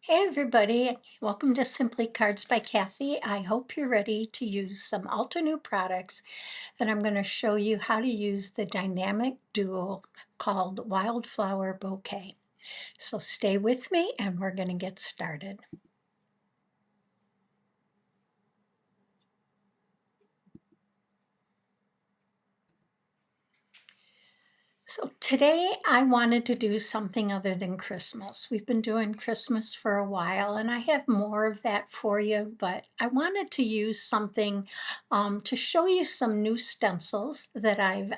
Hey everybody, welcome to Simply Cards by Kathy. I hope you're ready to use some Altenew products that I'm going to show you how to use the dynamic duo called Wildflower Bouquet. So stay with me and we're going to get started. So today I wanted to do something other than Christmas. We've been doing Christmas for a while and I have more of that for you, but I wanted to use something to show you some new stencils that I've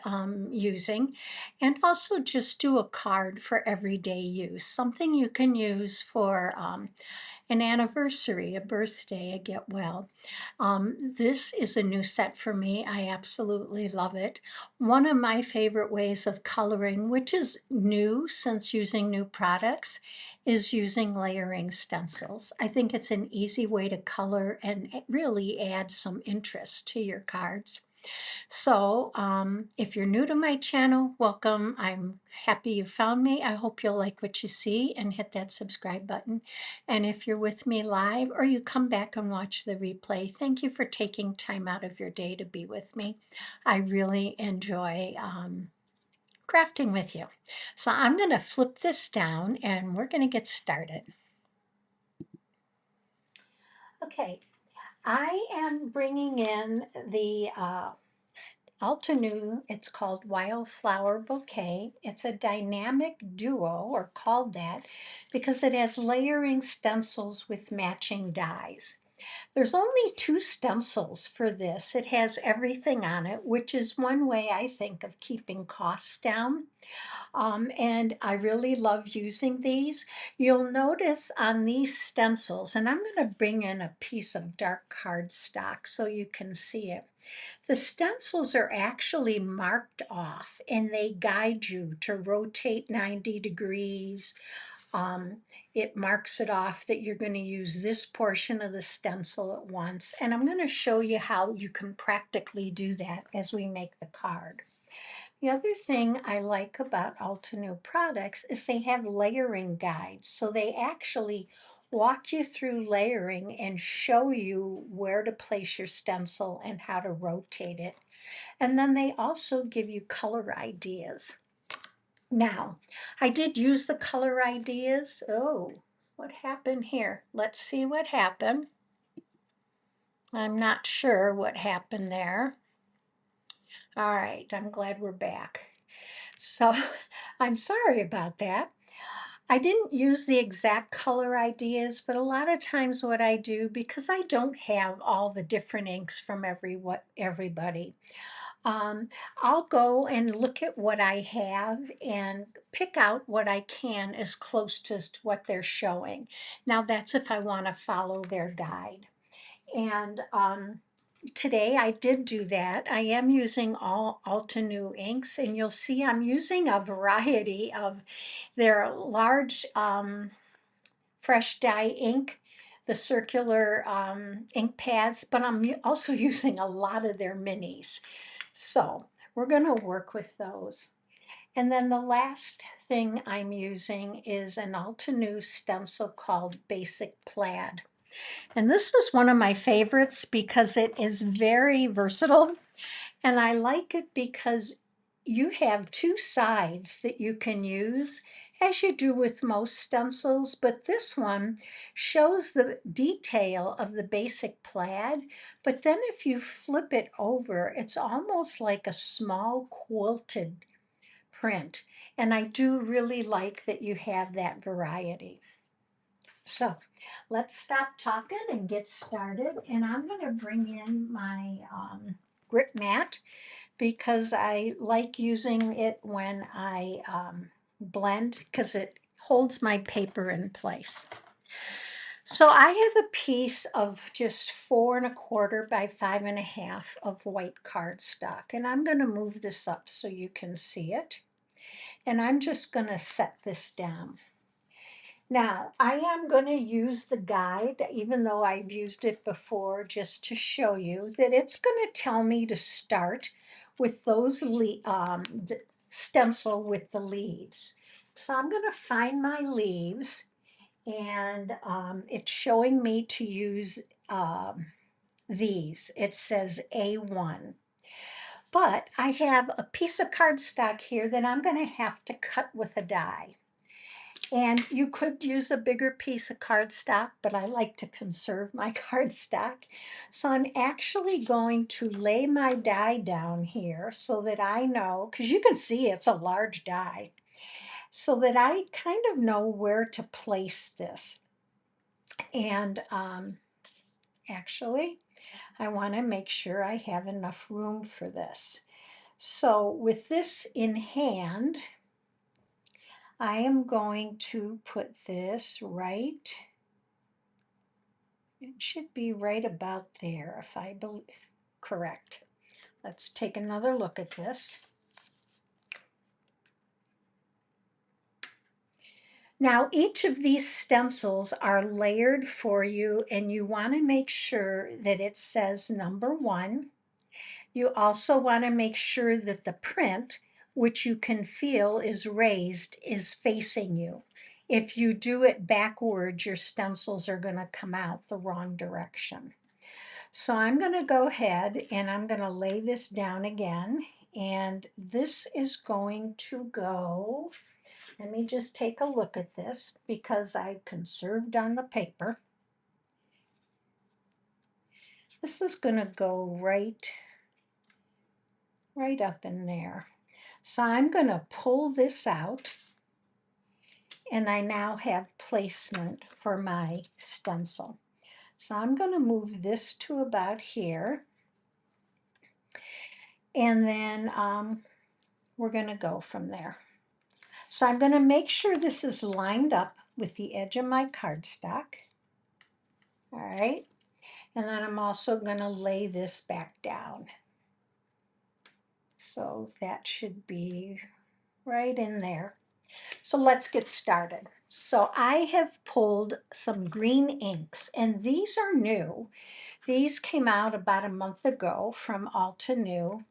using, and also just do a card for everyday use, something you can use for an anniversary, a birthday, a get well. This is a new set for me. I absolutely love it. One of my favorite ways of coloring, which is new since using new products, is using layering stencils. I think it's an easy way to color and really add some interest to your cards. So if you're new to my channel, welcome. I'm happy you found me. I hope you'll like what you see and hit that subscribe button. And if you're with me live or you come back and watch the replay, thank you for taking time out of your day to be with me. I really enjoy crafting with you. So I'm going to flip this down and we're going to get started. Okay, I am bringing in the Altenew, it's called Wildflower Bouquet. It's a dynamic duo, or called that, because it has layering stencils with matching dies. There's only 2 stencils for this. It has everything on it, which is one way I think of keeping costs down. And I really love using these. You'll notice on these stencils, and I'm going to bring in a piece of dark cardstock so you can see it. The stencils are actually marked off and they guide you to rotate 90 degrees. It marks it off that you're going to use this portion of the stencil at once. And I'm going to show you how you can practically do that as we make the card. The other thing I like about Altenew products is they have layering guides. So they actually walk you through layering and show you where to place your stencil and how to rotate it. And then they also give you color ideas. Now, I did use the color ideas. Oh, what happened here? Let's see what happened. I'm not sure what happened there. All right, I'm glad we're back. So I'm sorry about that. I didn't use the exact color ideas, but a lot of times what I do, because I don't have all the different inks from everybody, I'll go and look at what I have and pick out what I can as close to what they're showing. Now that's if I want to follow their guide. And today I did do that. I am using all Altenew inks, and you'll see I'm using a variety of their large fresh dye ink, the circular ink pads, but I'm also using a lot of their minis. So we're going to work with those. And then the last thing I'm using is an Altenew stencil called Basic Plaid. And this is one of my favorites because it is very versatile. And I like it because you have 2 sides that you can use, as you do with most stencils, but this one shows the detail of the basic plaid, but then if you flip it over, it's almost like a small quilted print. And I do really like that you have that variety. So let's stop talking and get started. And I'm going to bring in my grit mat because I like using it when I blend because it holds my paper in place. So I have a piece of just 4 1/4 by 5 1/2 of white cardstock, and I'm going to move this up so you can see it. And I'm just going to set this down. Now, I am going to use the guide, even though I've used it before, just to show you that it's going to tell me to start with those stencil with the leaves. So I'm going to find my leaves, and it's showing me to use these. It says A1. But I have a piece of cardstock here that I'm going to have to cut with a die. And you could use a bigger piece of cardstock, but I like to conserve my cardstock. So I'm actually going to lay my die down here so that I know, because you can see it's a large die, so that I kind of know where to place this. And actually, I want to make sure I have enough room for this. So with this in hand, I am going to put this right, it should be right about there if I believe correct. Let's take another look at this. Now each of these stencils are layered for you, and you want to make sure that it says number 1. You also want to make sure that the print, which you can feel is raised, is facing you. If you do it backwards, your stencils are going to come out the wrong direction. So I'm going to go ahead and I'm going to lay this down again. And this is going to go, let me just take a look at this because I conserved on the paper. This is going to go right up in there. So I'm going to pull this out, and I now have placement for my stencil. So I'm going to move this to about here, and then we're going to go from there. So I'm going to make sure this is lined up with the edge of my cardstock. All right, and then I'm also going to lay this back down. So that should be right in there. So let's get started. So I have pulled some green inks, and these are new. These came out about a month ago from Altenew.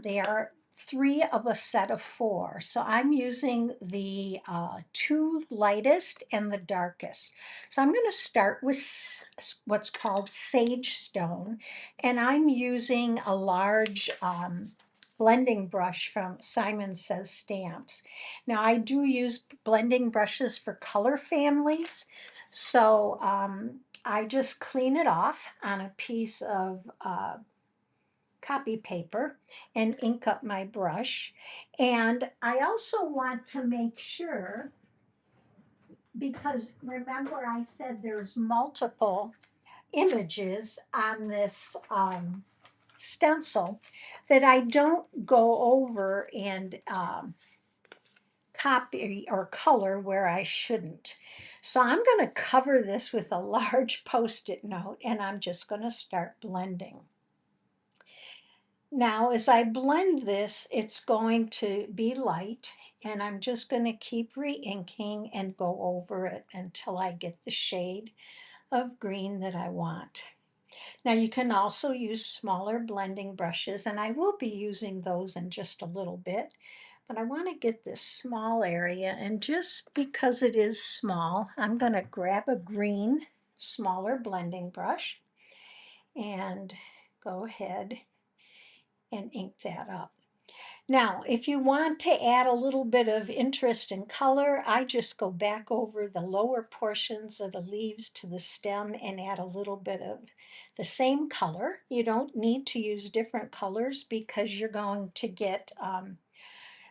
They are 3 of a set of 4. So I'm using the 2 lightest and the darkest. So I'm going to start with what's called sage stone, and I'm using a large blending brush from Simon Says Stamps. Now I do use blending brushes for color families, so I just clean it off on a piece of copy paper and ink up my brush. And I also want to make sure, because remember I said there's multiple images on this stencil, that I don't go over and copy or color where I shouldn't. So I'm going to cover this with a large Post-it note, and I'm just going to start blending. Now, as I blend this, it's going to be light, and I'm just going to keep re-inking and go over it until I get the shade of green that I want. Now, you can also use smaller blending brushes, and I will be using those in just a little bit, but I want to get this small area, and just because it is small, I'm going to grab a green, smaller blending brush and go ahead and ink that up. Now, if you want to add a little bit of interest and color, I just go back over the lower portions of the leaves to the stem and add a little bit of the same color. You don't need to use different colors because you're going to get,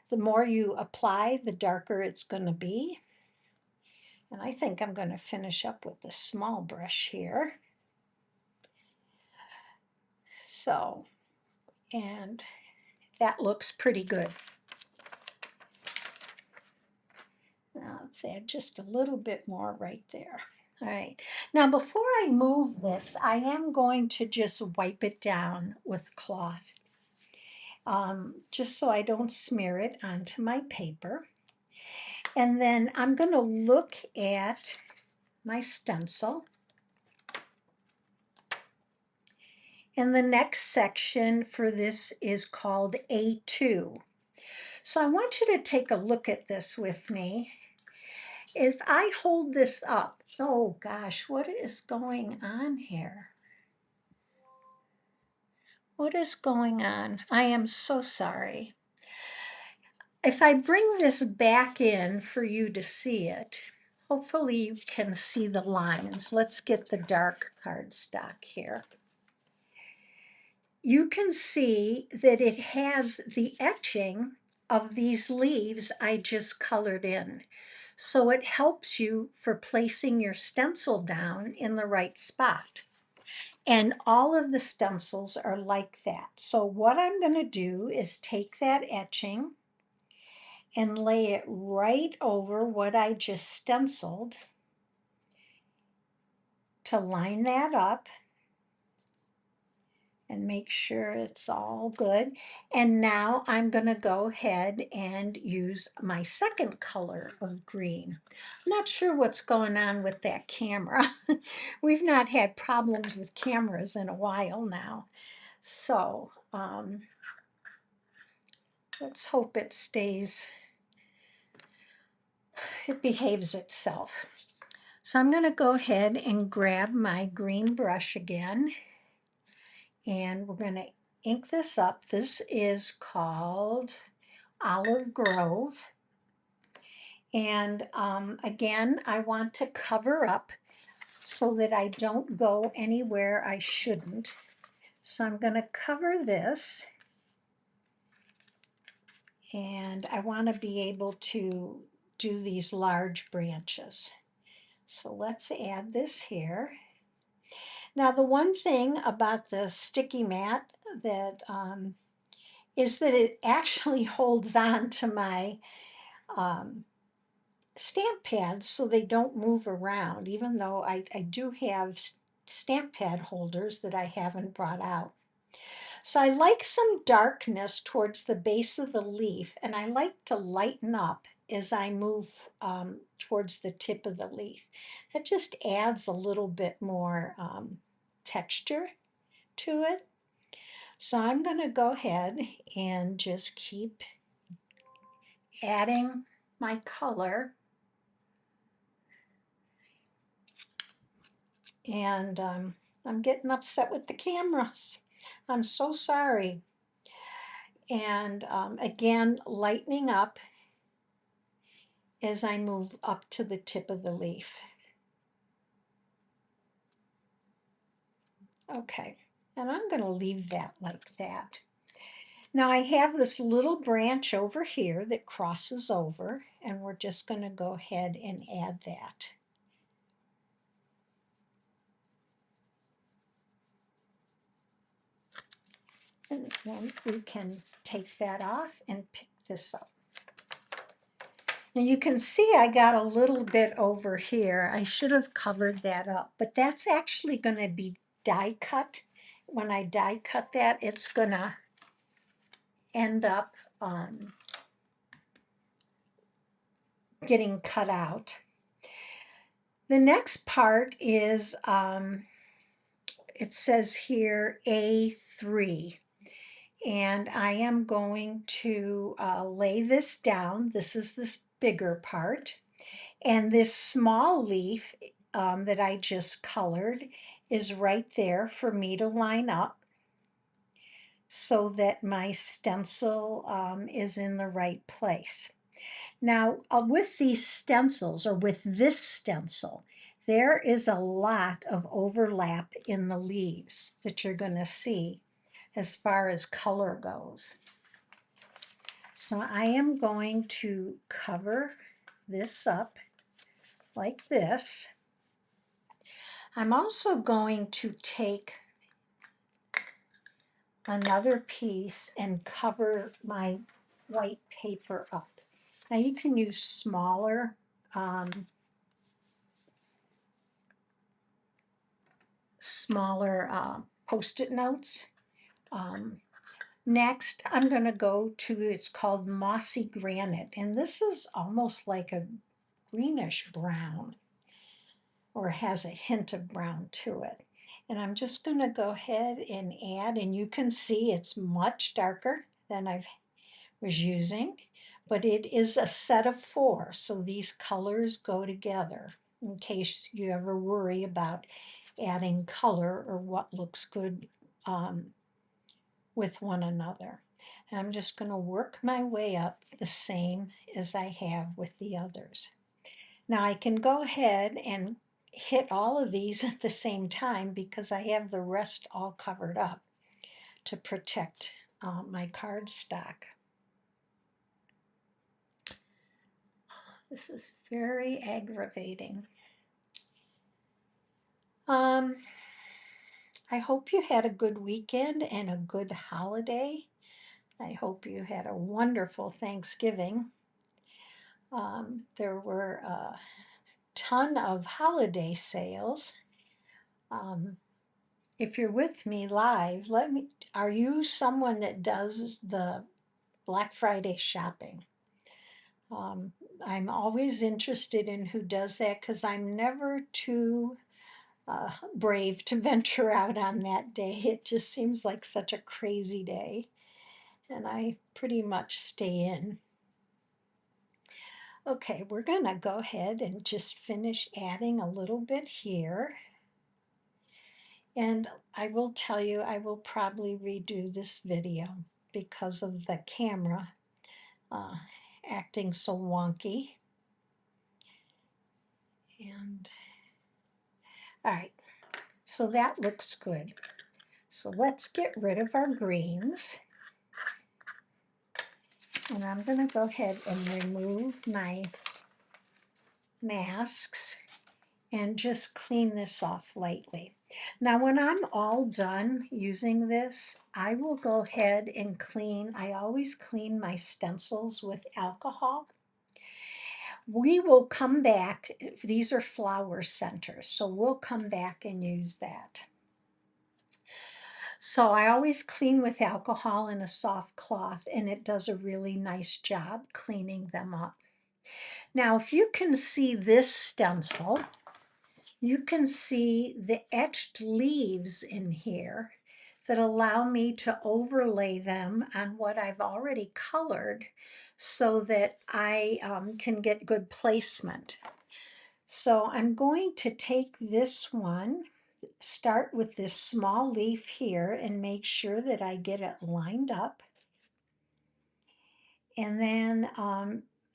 the more you apply, the darker it's going to be. And I think I'm going to finish up with the small brush here. So, and that looks pretty good. Now let's add just a little bit more right there. All right, now before I move this, I am going to just wipe it down with cloth, just so I don't smear it onto my paper. And then I'm going to look at my stencil. And the next section for this is called A2. So I want you to take a look at this with me. If I hold this up, oh gosh, what is going on here? What is going on? I am so sorry. If I bring this back in for you to see it, hopefully you can see the lines. Let's get the dark cardstock here. You can see that it has the etching of these leaves I just colored in. So it helps you for placing your stencil down in the right spot. And all of the stencils are like that. So what I'm going to do is take that etching and lay it right over what I just stenciled to line that up and make sure it's all good. And now I'm going to go ahead and use my second color of green. I'm not sure what's going on with that camera. We've not had problems with cameras in a while now. So let's hope it behaves itself. So I'm going to go ahead and grab my green brush again, and we're going to ink this up. This is called Olive Grove. And again, I want to cover up so that I don't go anywhere I shouldn't. So I'm going to cover this, and I want to be able to do these large branches. So let's add this here. Now the one thing about the sticky mat that is that it actually holds on to my stamp pads so they don't move around, even though I do have stamp pad holders that I haven't brought out. So I like some darkness towards the base of the leaf, and I like to lighten up as I move towards the tip of the leaf. That just adds a little bit more texture to it. So I'm going to go ahead and just keep adding my color. And I'm getting upset with the cameras. I'm so sorry. And again, lightening up as I move up to the tip of the leaf. Okay, and I'm going to leave that like that. Now I have this little branch over here that crosses over, and we're just going to go ahead and add that. And then we can take that off and pick this up. Now you can see I got a little bit over here. I should have covered that up, but that's actually going to be die cut. When I die cut that, it's going to end up getting cut out. The next part is, it says here A3. And I am going to lay this down. This is this bigger part. And this small leaf that I just colored is right there for me to line up so that my stencil is in the right place. Now, with these stencils, or with this stencil, there is a lot of overlap in the leaves that you're going to see as far as color goes. So I am going to cover this up like this. I'm also going to take another piece and cover my white paper up. Now you can use smaller Post-it notes. Next, I'm going to go to, it's called Mossy Granite, and this is almost like a greenish brown, or has a hint of brown to it. And I'm just going to go ahead and add, and you can see it's much darker than I was using, but it is a set of 4, so these colors go together in case you ever worry about adding color or what looks good with one another. And I'm just going to work my way up the same as I have with the others. Now I can go ahead and hit all of these at the same time because I have the rest all covered up to protect my cardstock. This is very aggravating. I hope you had a good weekend and a good holiday. I hope you had a wonderful Thanksgiving. There were a ton of holiday sales. If you're with me live, are you someone that does the Black Friday shopping? I'm always interested in who does that because I'm never too brave to venture out on that day. It just seems like such a crazy day, and I pretty much stay in. Okay, we're going to go ahead and just finish adding a little bit here. And I will tell you, I will probably redo this video because of the camera acting so wonky. And all right, so that looks good. So let's get rid of our greens. And I'm going to go ahead and remove my masks and just clean this off lightly. Now when I'm all done using this, I will go ahead and clean. I always clean my stencils with alcohol. We will come back, these are flower centers, so we'll come back and use that. So I always clean with alcohol in a soft cloth, and it does a really nice job cleaning them up. Now, if you can see this stencil, you can see the etched leaves in here that allow me to overlay them on what I've already colored so that I can get good placement. So I'm going to take this one, start with this small leaf here and make sure that I get it lined up. And then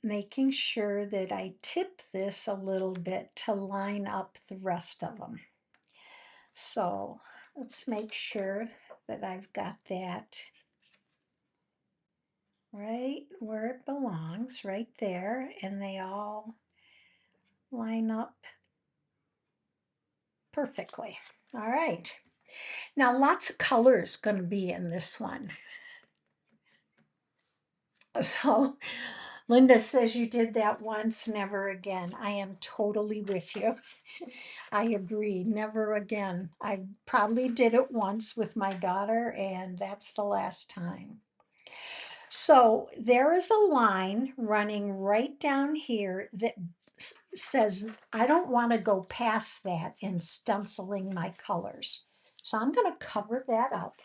making sure that I tip this a little bit to line up the rest of them. So let's make sure that I've got that right where it belongs, right there, and they all line up perfectly. All right. Now lots of colors going to be in this one. So Linda says you did that once, never again. I am totally with you. I agree, never again. I probably did it once with my daughter, and that's the last time. So there is a line running right down here that says I don't want to go past that in stenciling my colors. So I'm going to cover that up.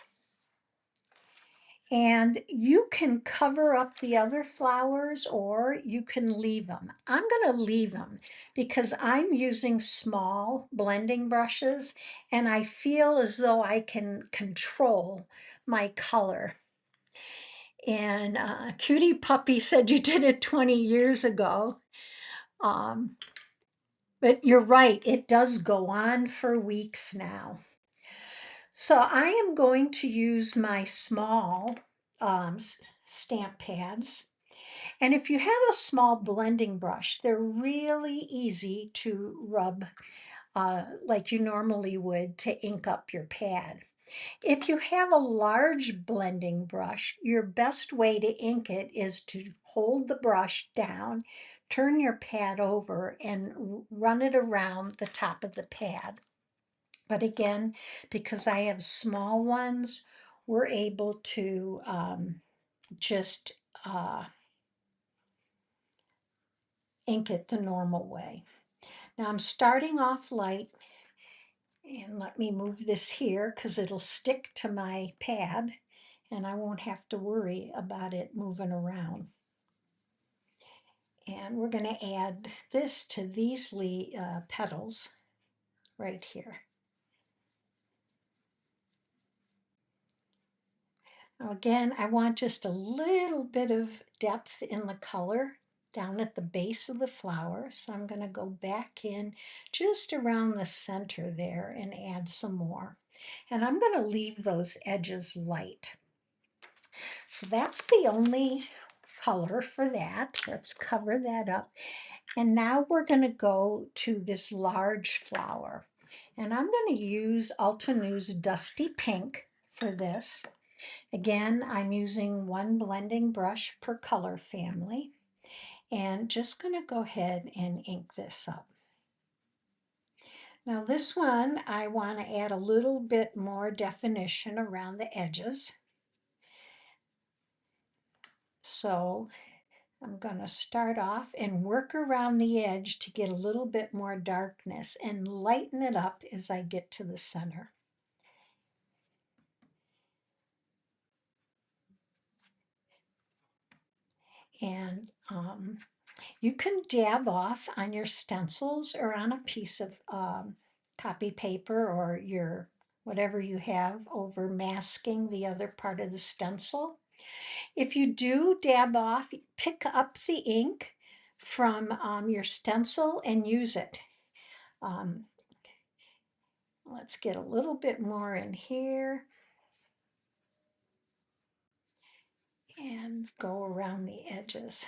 And you can cover up the other flowers or you can leave them. I'm going to leave them because I'm using small blending brushes and I feel as though I can control my color. And Cutie Puppy said you did it 20 years ago. But you're right, it does go on for weeks now. So I am going to use my small stamp pads. And if you have a small blending brush, they're really easy to rub like you normally would to ink up your pad. If you have a large blending brush, your best way to ink it is to hold the brush down, turn your pad over, and run it around the top of the pad. But again, because I have small ones, we're able to just ink it the normal way. Now I'm starting off light, and let me move this here because it'll stick to my pad and I won't have to worry about it moving around. And we're going to add this to these petals right here. Now again, I want just a little bit of depth in the color down at the base of the flower. So I'm going to go back in just around the center there and add some more. And I'm going to leave those edges light. So that's the only color for that. Let's cover that up. And now we're going to go to this large flower. And I'm going to use Altenew's Dusty Pink for this. Again, I'm using one blending brush per color family. And just going to go ahead and ink this up. Now this one, I want to add a little bit more definition around the edges. So I'm going to start off and work around the edge to get a little bit more darkness and lighten it up as I get to the center. And you can dab off on your stencils or on a piece of copy paper or your whatever you have over masking the other part of the stencil. If you do dab off, pick up the ink from your stencil and use it. Let's get a little bit more in here and go around the edges.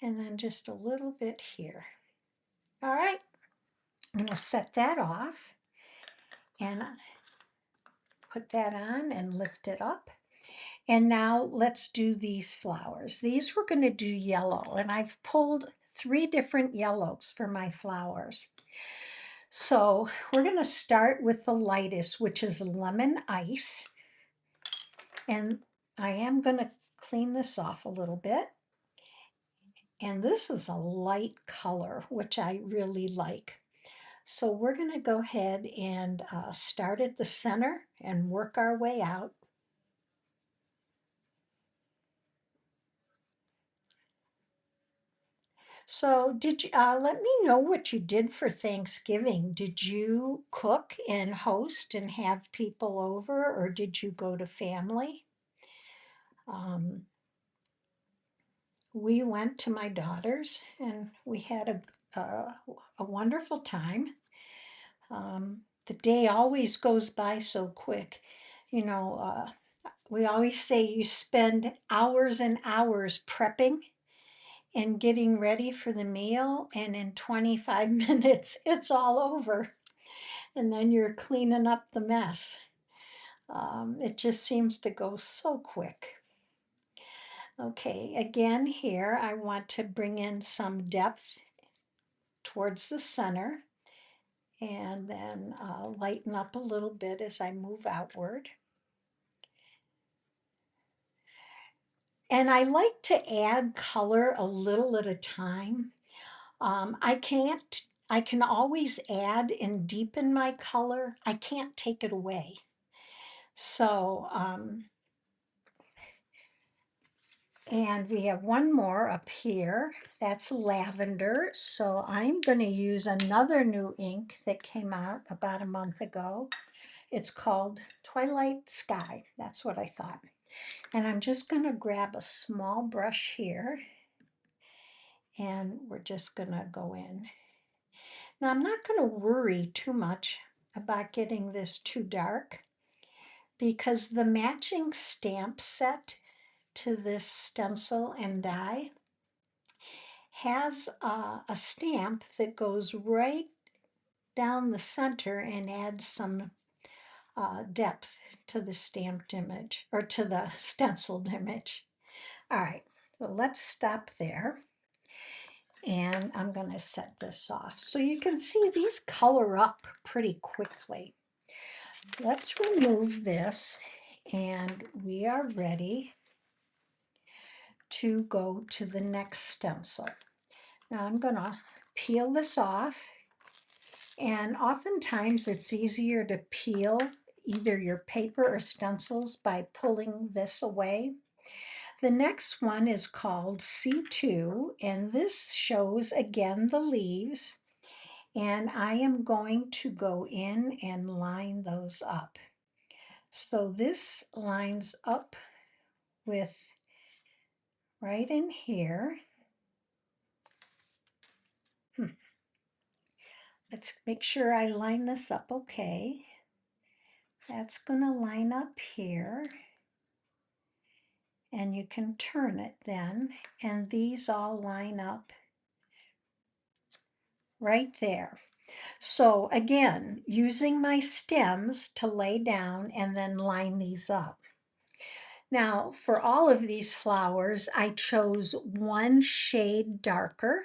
And then just a little bit here. All right, I'm going to set that off and put that on and lift it up. And now let's do these flowers. These we're going to do yellow, and I've pulled 3 different yellows for my flowers. So we're going to start with the lightest, which is lemon ice. And I am going to clean this off a little bit. And this is a light color, which I really like. So we're going to go ahead and start at the center and work our way out. So did you, let me know what you did for Thanksgiving. Did you cook and host and have people over, or did you go to family? We went to my daughter's and we had a wonderful time. The day always goes by so quick. You know, we always say you spend hours and hours prepping and getting ready for the meal, and in 25 minutes it's all over, and then you're cleaning up the mess. It just seems to go so quick. Okay, again here I want to bring in some depth towards the center and then lighten up a little bit as I move outward. And I like to add color a little at a time. I can always add and deepen my color. I can't take it away. So, and we have one more up here. That's lavender. So I'm going to use another new ink that came out about a month ago. It's called Twilight Sky. That's what I thought. And I'm just going to grab a small brush here. And we're just going to go in. Now I'm not going to worry too much about getting this too dark because the matching stamp set to this stencil and die has a stamp that goes right down the center and adds some depth to the stamped image or to the stenciled image. All right, so let's stop there. And I'm going to set this off. So you can see these color up pretty quickly. Let's remove this and we are ready to go to the next stencil. Now I'm going to peel this off, and oftentimes it's easier to peel either your paper or stencils by pulling this away. The next one is called C2, and this shows again the leaves. And I am going to go in and line those up. So this lines up with right in here. Let's make sure I line this up okay. That's going to line up here. And you can turn it then, and these all line up right there. So again, using my stems to lay down and then line these up. Now, for all of these flowers, I chose one shade darker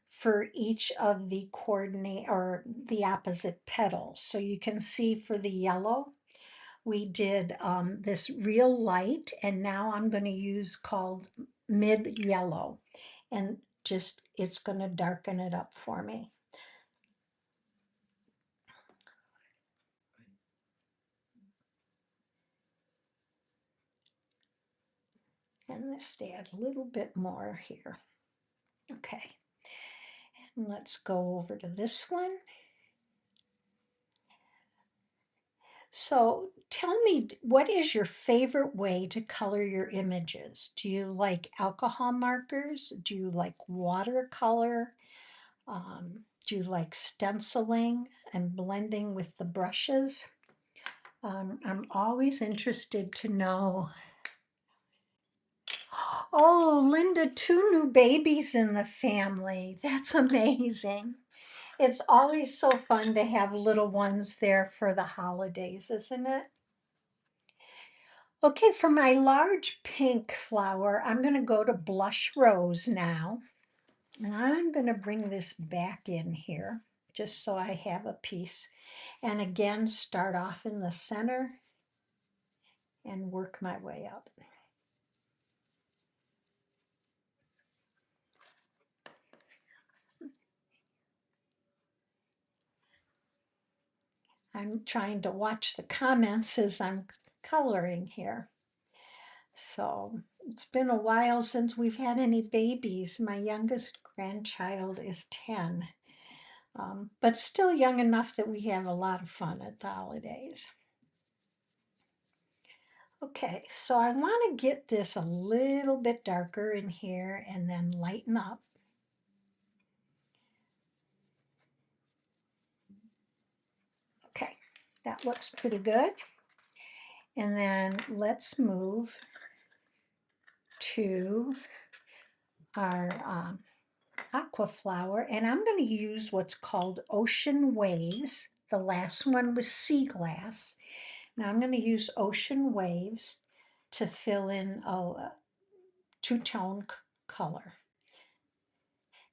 for each of the coordinate or the opposite petals. So you can see for the yellow, we did this real light, and now I'm going to use called mid yellow, and just it's going to darken it up for me. And let's add a little bit more here. Okay, and let's go over to this one. So tell me, what is your favorite way to color your images? Do you like alcohol markers? Do you like watercolor? Do you like stenciling and blending with the brushes? I'm always interested to know. Oh, Linda, 2 new babies in the family. That's amazing. It's always so fun to have little ones there for the holidays, isn't it? Okay, for my large pink flower, I'm going to go to blush rose now. And I'm going to bring this back in here just so I have a piece. And again, start off in the center and work my way up. I'm trying to watch the comments as I'm coloring here. So it's been a while since we've had any babies. My youngest grandchild is 10, but still young enough that we have a lot of fun at the holidays. Okay, so I want to get this a little bit darker in here and then lighten up. Okay, that looks pretty good. And then let's move to our aqua flower, and I'm going to use what's called Ocean Waves. The last one was Sea Glass. Now I'm going to use Ocean Waves to fill in a two-tone color.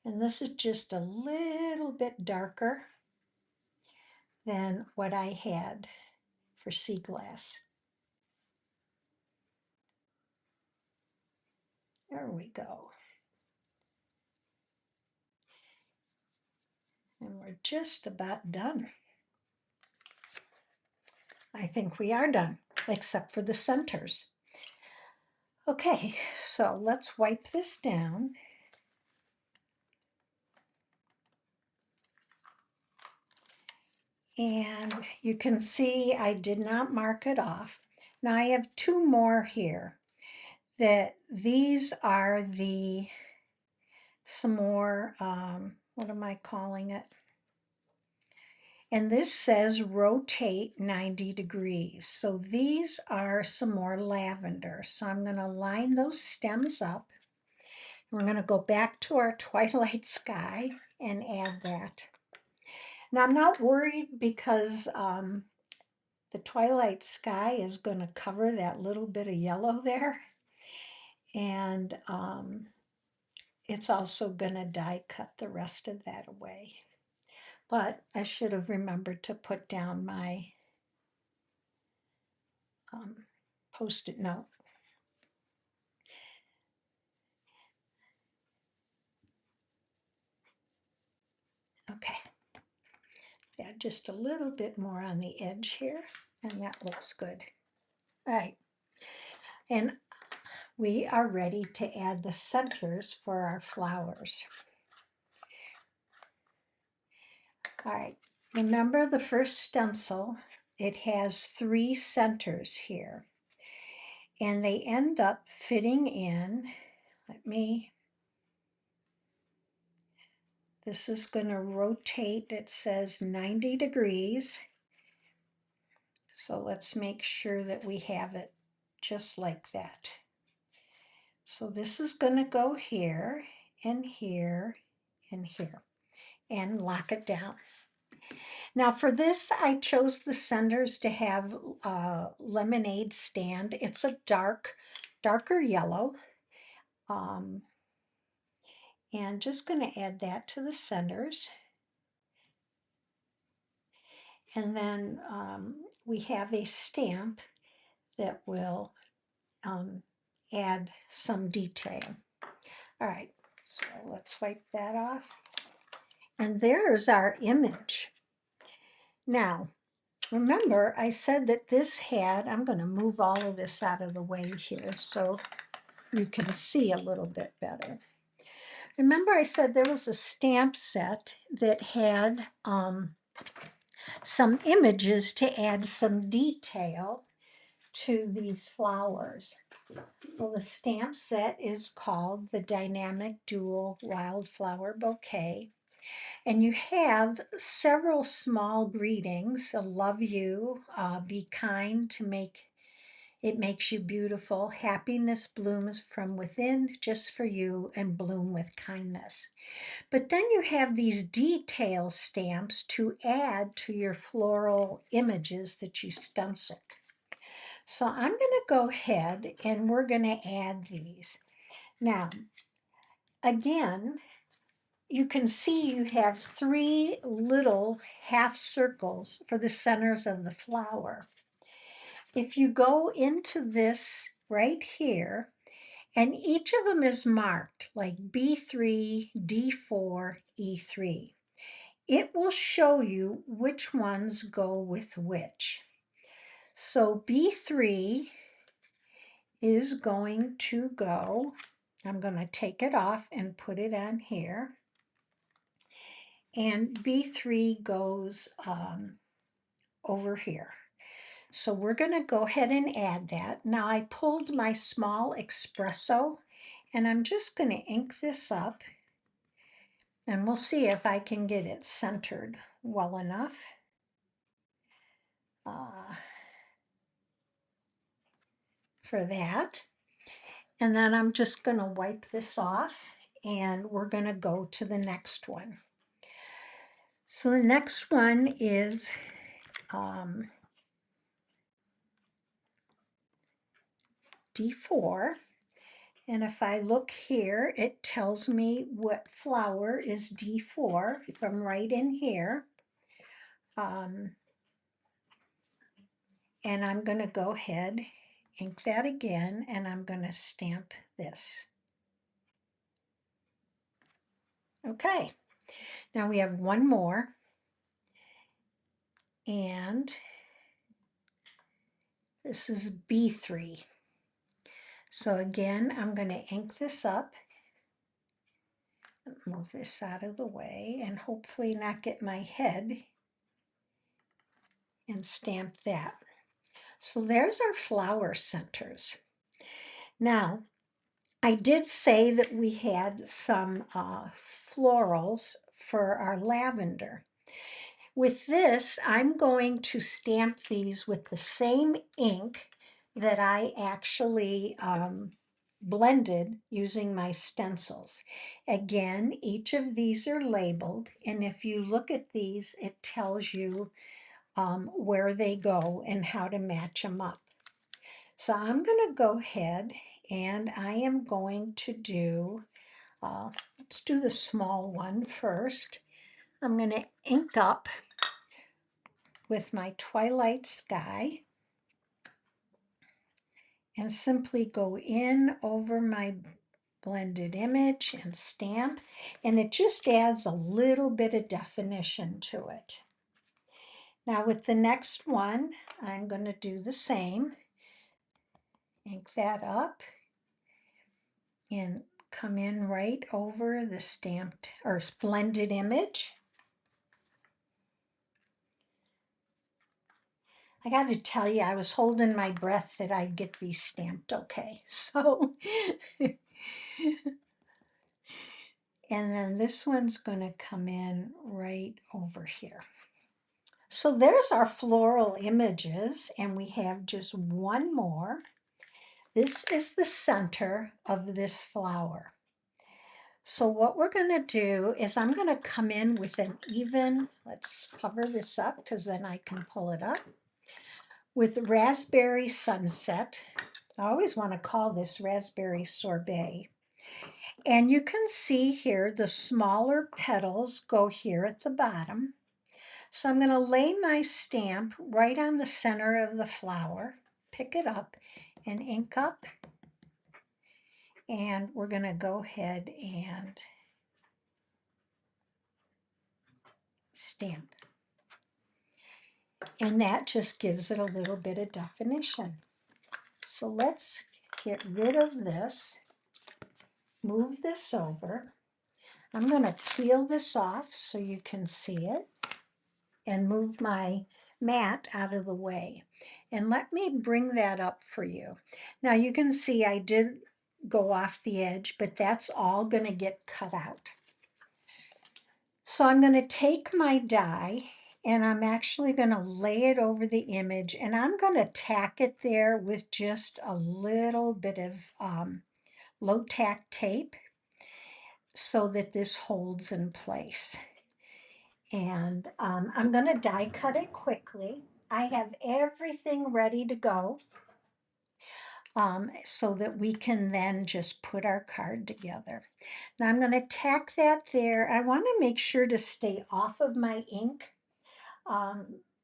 And this is just a little bit darker than what I had for Sea Glass. There we go. And we're just about done. I think we are done, except for the centers. Okay, so let's wipe this down. And you can see I did not mark it off. Now I have 2 more here. That these are some more, what am I calling it? And this says rotate 90 degrees. So these are some more lavender. So I'm going to line those stems up. We're going to go back to our twilight sky and add that. Now I'm not worried because the twilight sky is going to cover that little bit of yellow there. And it's also going to die cut the rest of that away. But I should have remembered to put down my Post-it note. Okay. Add just a little bit more on the edge here, and that looks good. All right. And we are ready to add the centers for our flowers. All right, remember the first stencil, it has 3 centers here, and they end up fitting in, this is going to rotate, it says 90 degrees. So let's make sure that we have it just like that. So this is going to go here and here and here and lock it down. Now for this, I chose the centers to have lemonade stand. It's a darker yellow. And just going to add that to the centers. And then we have a stamp that will add some detail. All right, so let's wipe that off. And there's our image. Now, remember I said that this had, I'm going to move all of this out of the way here so you can see a little bit better. Remember I said there was a stamp set that had some images to add some detail to these flowers. Well, the stamp set is called the Dynamic Duo Wildflower Bouquet. And you have several small greetings, love you, be kind to make it makes you beautiful, happiness blooms from within just for you and bloom with kindness. But then you have these detail stamps to add to your floral images that you stenciled. So I'm going to go ahead and we're going to add these. Now, again, you can see you have 3 little half circles for the centers of the flower. If you go into this right here, and each of them is marked like B3, D4, E3, it will show you which ones go with which. So B3 is going to go, I'm going to take it off and put it on here. And B3 goes over here. So we're going to go ahead and add that. Now I pulled my small espresso and I'm just going to ink this up and we'll see if I can get it centered well enough. For that. And then I'm just going to wipe this off and we're going to go to the next one. So the next one is D4. And if I look here, it tells me what flower is D4 from right in here. And I'm going to go ahead, ink that again, and I'm going to stamp this. Okay, now we have one more. And this is B3. So again, I'm going to ink this up, move this out of the way, and hopefully not get my head, and stamp that. So there's our flower centers. Now, I did say that we had some florals for our lavender. With this, I'm going to stamp these with the same ink that I actually blended using my stencils. Again, each of these are labeled, and if you look at these, it tells you where they go and how to match them up. So I'm going to go ahead and I am going to do, let's do the small one first. I'm going to ink up with my Twilight Sky and simply go in over my blended image and stamp, and it just adds a little bit of definition to it. Now with the next one, I'm going to do the same. Ink that up and come in right over the stamped or blended image. I got to tell you, I was holding my breath that I'd get these stamped okay. So, and then this one's going to come in right over here. So there's our floral images, and we have just one more. This is the center of this flower. So what we're going to do is I'm going to come in with an even, let's cover this up because then I can pull it up, with Raspberry Sunset. I always want to call this Raspberry Sorbet. And you can see here the smaller petals go here at the bottom. So I'm going to lay my stamp right on the center of the flower, pick it up and ink up. And we're going to go ahead and stamp. And that just gives it a little bit of definition. So let's get rid of this, move this over. I'm going to peel this off so you can see it and move my mat out of the way. And let me bring that up for you. Now you can see I did go off the edge, but that's all going to get cut out. So I'm going to take my die and I'm actually going to lay it over the image, and I'm going to tack it there with just a little bit of low tack tape so that this holds in place. And I'm going to die cut it quickly. I have everything ready to go so that we can then just put our card together. Now I'm going to tack that there. I want to make sure to stay off of my ink.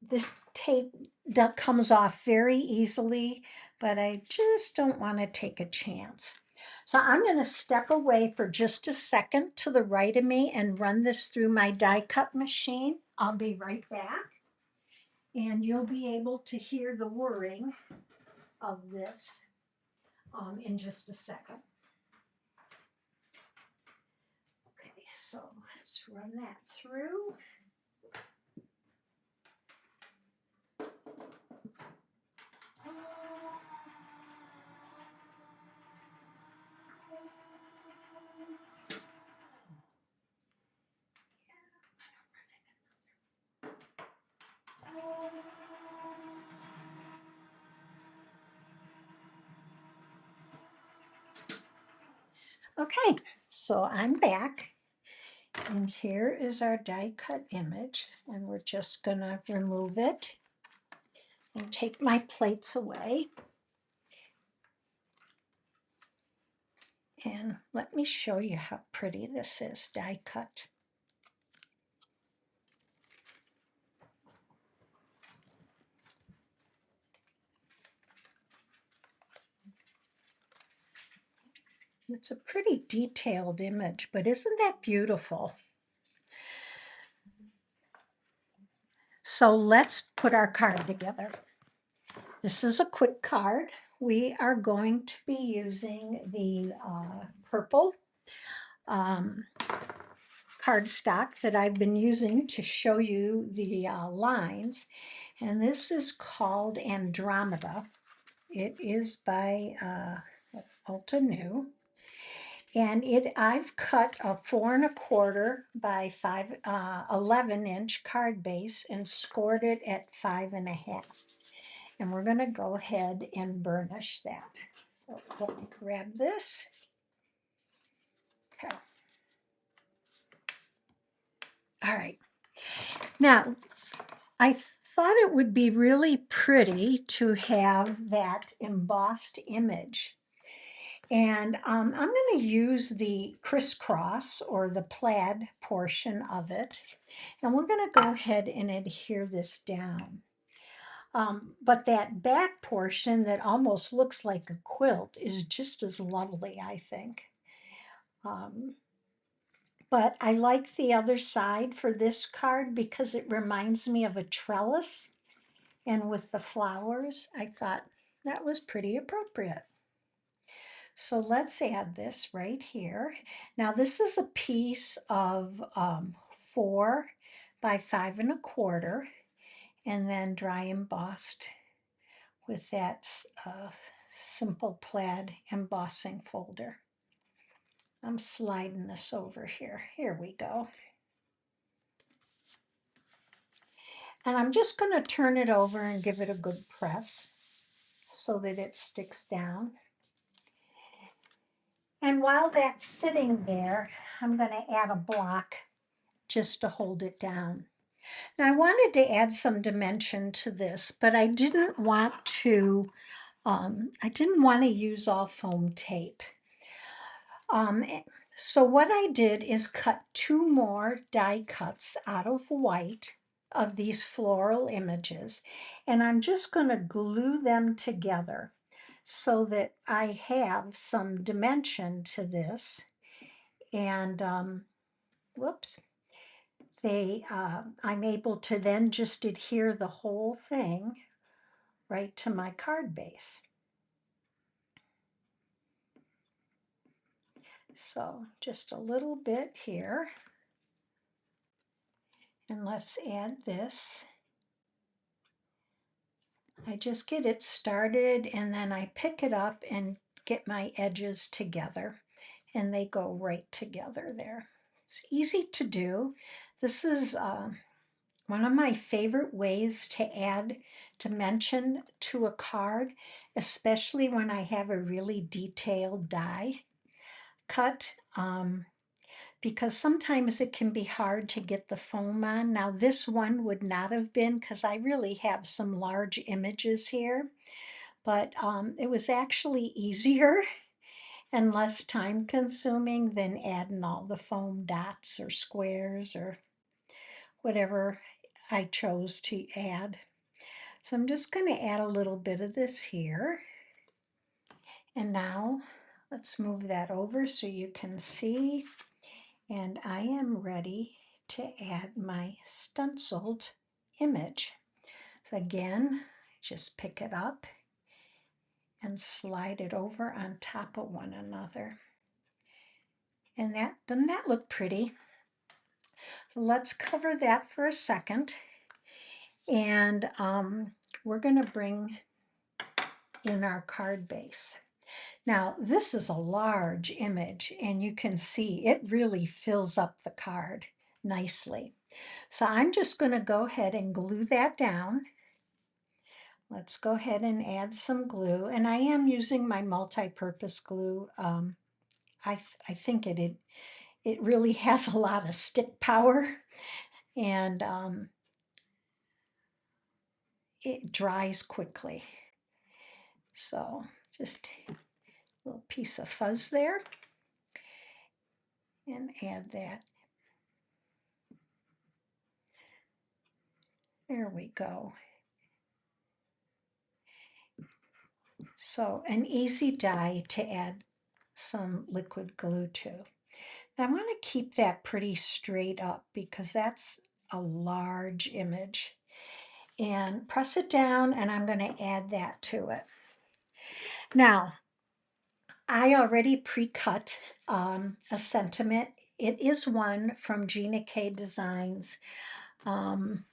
This tape comes off very easily, but I just don't want to take a chance. So I'm going to step away for just a second to the right of me and run this through my die cut machine. I'll be right back, and you'll be able to hear the whirring of this in just a second. Okay, so let's run that through. Okay, so I'm back, and here is our die cut image, and we're just gonna remove it and take my plates away. And let me show you how pretty this is die cut. It's a pretty detailed image, but isn't that beautiful? So let's put our card together. This is a quick card. We are going to be using the purple cardstock that I've been using to show you the lines. And this is called Andromeda. It is by Altenew. And I've cut a 4 1/4 by 11-inch card base and scored it at 5 1/2. And we're going to go ahead and burnish that. So let me grab this. Okay. All right. Now, I thought it would be really pretty to have that embossed image. And I'm going to use the crisscross or the plaid portion of it. And we're going to go ahead and adhere this down. But that back portion that almost looks like a quilt is just as lovely, I think. But I like the other side for this card because it reminds me of a trellis. And with the flowers, I thought that was pretty appropriate. So let's add this right here. Now this is a piece of 4 by 5 1/4, and then dry embossed with that simple plaid embossing folder. I'm sliding this over here. Here we go. And I'm just going to turn it over and give it a good press so that it sticks down. And while that's sitting there, I'm going to add a block just to hold it down. Now I wanted to add some dimension to this, but I didn't want to use all foam tape. So what I did is cut 2 more die cuts out of white of these floral images, and I'm just going to glue them together so that I have some dimension to this. And whoops, I'm able to then just adhere the whole thing right to my card base. So just a little bit here. And let's add this. I just get it started and then I pick it up and get my edges together, and they go right together there. It's easy to do. This is one of my favorite ways to add dimension to a card, especially when I have a really detailed die cut, because sometimes it can be hard to get the foam on. Now this one would not have been because I really have some large images here, but it was actually easier and less time consuming than adding all the foam dots or squares or whatever I chose to add. So I'm just going to add a little bit of this here. And now let's move that over so you can see. And I am ready to add my stenciled image. So again, just pick it up and slide it over on top of one another. And doesn't that look pretty? So let's cover that for a second. And we're going to bring in our card base. Now, this is a large image, and you can see it really fills up the card nicely. So I'm just going to go ahead and glue that down. Let's go ahead and add some glue, and I am using my multi-purpose glue. I think it really has a lot of stick power, and it dries quickly. So just a little piece of fuzz there, and add that. There we go. So an easy die to add some liquid glue to. Now I want to keep that pretty straight up because that's a large image. And press it down, and I'm going to add that to it. Now, I already pre-cut a sentiment. It is one from Gina K Designs. And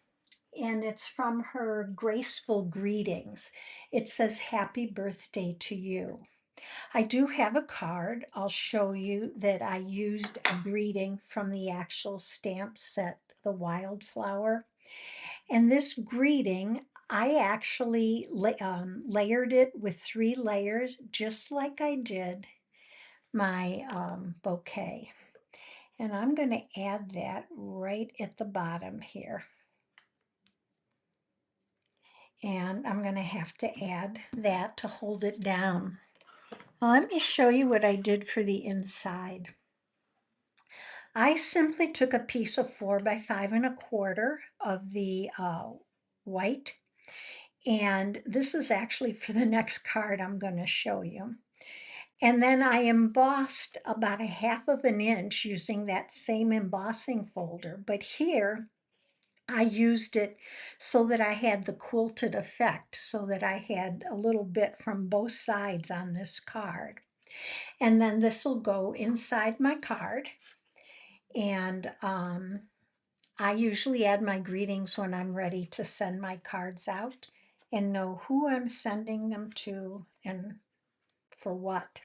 it's from her Graceful Greetings. It says, "Happy birthday to you." I do have a card. I'll show you that I used a greeting from the actual stamp set, the Wildflower. And this greeting, I actually layered it with 3 layers, just like I did my bouquet. And I'm going to add that right at the bottom here. And I'm going to have to add that to hold it down. Now, let me show you what I did for the inside. I simply took a piece of 4 by 5 1/4 of the white, and this is actually for the next card I'm going to show you. And then I embossed about 1/2 of an inch using that same embossing folder, but here I used it so that I had the quilted effect, so that I had a little bit from both sides on this card. And then this will go inside my card. And I usually add my greetings when I'm ready to send my cards out and know who I'm sending them to and for what.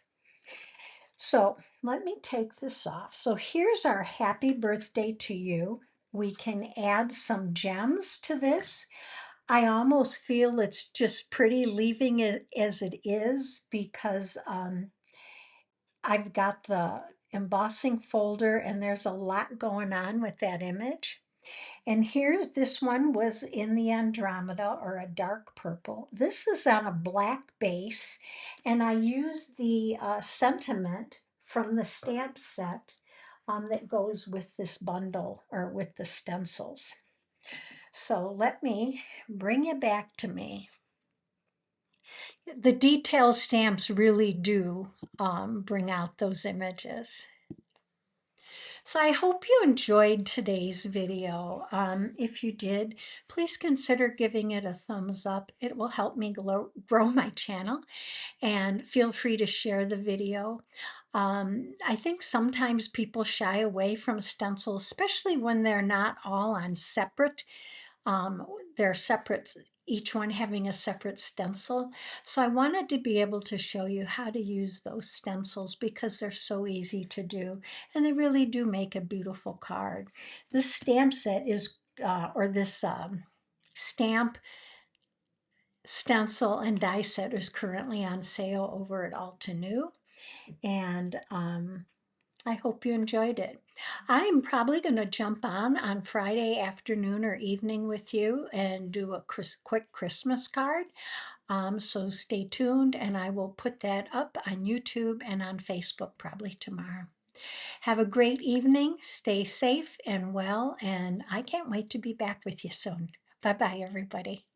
So let me take this off. So here's our happy birthday to you. We can add some gems to this. I almost feel it's just pretty leaving it as it is because I've got the embossing folder and there's a lot going on with that image. And here's this one was in the Andromeda, or a dark purple. This is on a black base, and I used the sentiment from the stamp set that goes with this bundle or with the stencils. So let me bring you back to me. The detail stamps really do bring out those images. So I hope you enjoyed today's video. If you did, please consider giving it a thumbs up. It will help me grow my channel, and feel free to share the video. I think sometimes people shy away from stencils, especially when they're not all on separate. They're separate, each one having a separate stencil. So I wanted to be able to show you how to use those stencils because they're so easy to do and they really do make a beautiful card. This stamp set is, or this stamp, stencil, and die set is currently on sale over at Altenew. And I hope you enjoyed it. I'm probably going to jump on Friday afternoon or evening with you and do a quick Christmas card. So stay tuned, and I will put that up on YouTube and on Facebook probably tomorrow. Have a great evening. Stay safe and well, and I can't wait to be back with you soon. Bye-bye, everybody.